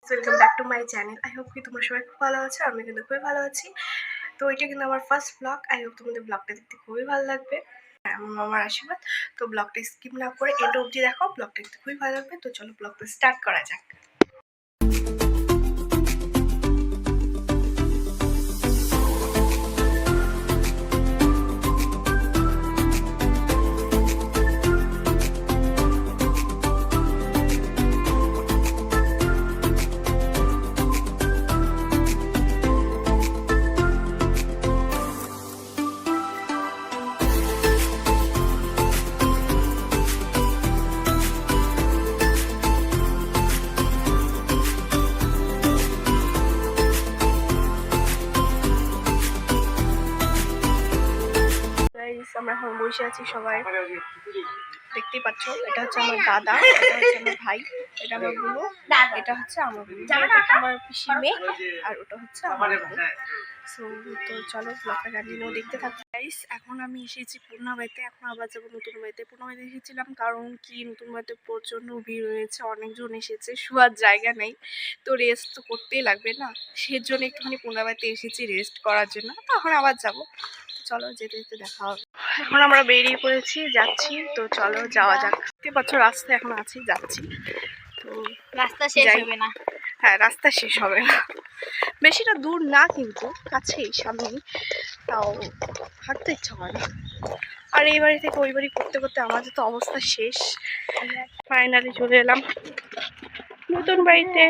Welcome back to my channel. I hope কি তোমরা সবাই খুব ভালো আছো, আমি কিন্তু খুবই ভালো আছি। তো এটা কিন্তু আমার ফার্স্ট ব্লগ। আই হোপ তোমাদের ব্লগটা দেখতে খুবই ভালো লাগবে, আমার মামার আশীর্বাদ। তো ব্লগটা স্কিপ না করে এন্ড অবধি দেখো, ব্লগটা দেখতে খুবই ভালো লাগবে। তো চলো ব্লগটা স্টার্ট করা যাক। আমরা এখন বসে আছি সবাই, দেখতেই পাচ্ছ। এটা হচ্ছে আমার দাদা, এটা হচ্ছে আমার ভাই, এটা আমার বুনু, এটা হচ্ছে আমার বুনু, এটা আমার পিসি মেয়ে, আর ওটা হচ্ছে আমার বুনু। সো তো চলো ব্লগটা কন্টিনিউ দেখতে থাকো গাইস। এখন আমি এসেছি পুরোনো বাড়িতে, এখন আবার যাবো নতুন বাড়িতে। পুরোনো বাড়িতে এসেছিলাম কারণ কি নতুন বাড়িতে প্রচণ্ড ভিড় হয়েছে, অনেকজন এসেছে, শোয়ার জায়গা নেই, তো রেস্ট তো করতেই লাগবে না, সেজন্য একটুখানি পুরোনো বাড়িতে এসেছি রেস্ট করার জন্য। তখন আবার যাবো, চলো যেতে যেতে দেখা হবে। এখন আমরা বেরিয়ে পড়েছি, যাচ্ছি। তো চলো যাওয়া যাক। দেখতে পাচ্ছ রাস্তা এখন আছি, যাচ্ছি। তো রাস্তা শেষ হবে না। হ্যাঁ, রাস্তা শেষ হবে না, বেশিটা দূর না কিন্তু কাছেই, সামনেই, তাও হাঁটতে ইচ্ছা হয় না। আর এই বাড়ি থেকে ওই বাড়ি করতে করতে আমাদের তো অবস্থা শেষ। ফাইনালি চলে এলাম নতুন বাড়িতে।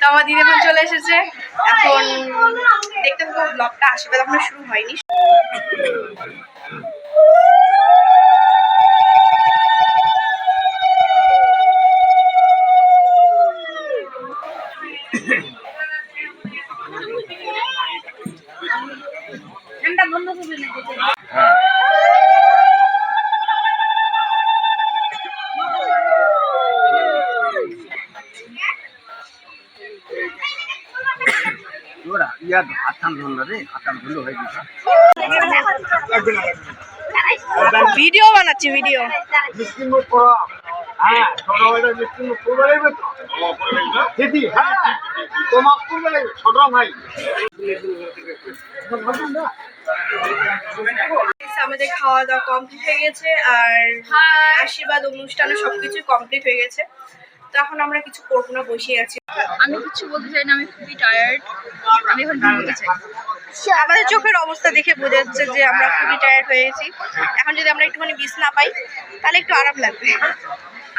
তো আমার দিদি এখন চলে এসেছে, এখন দেখতে থাকবো ব্লগটা। আশীর্বাদ এখনো শুরু হয়নি। ভিডিও বানাচ্ছি, ভিডিও। আমাদের খাওয়া দাওয়া কমপ্লিট হয়ে গেছে, আর আশীর্বাদ অনুষ্ঠানে সবকিছু কমপ্লিট হয়ে গেছে। তো এখন আমরা কিছু করবো না, বসে আছি। আমি কিছু বলতে চাই না, আমি খুবই টায়ার্ড, আমি এখন ঘুমোতে চাই। আমাদের চোখের অবস্থা দেখে বোঝা যাচ্ছে যে আমরা খুবই টায়ার্ড হয়ে গেছি। এখন যদি আমরা একটুখানি বিছানা পাই তাহলে একটু আরাম লাগবে।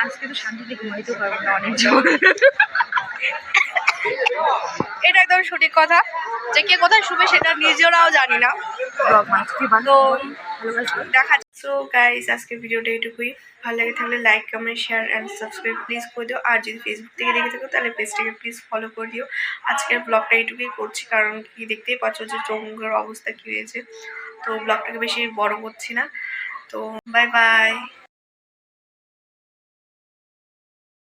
আজকে তো শান্তিতে ঘুমাইতে পারবো না, অনেক জোর। এটা একদম সঠিক কথা, যে কে কোথায় শুবে সেটা নিজেরাও জানি না। তো দেখা যাচ্ছে। সো গাইস, আজকের ভিডিওটা এটুকুই। ভালো লাগে থাকলে like, comment, share and subscribe please করে দিও। আর যদি ফেসবুক থেকে দেখে থাকো তাহলে পেজটাকে প্লিজ ফলো করে দিও। আজকের ব্লগটা এইটুকুই করছি, কারণ কি দেখতেই পাচ্ছ যে চোখের অবস্থা কী হয়েছে। তো ব্লগটাকে বেশি বড় করছি না। তো বাই বাই।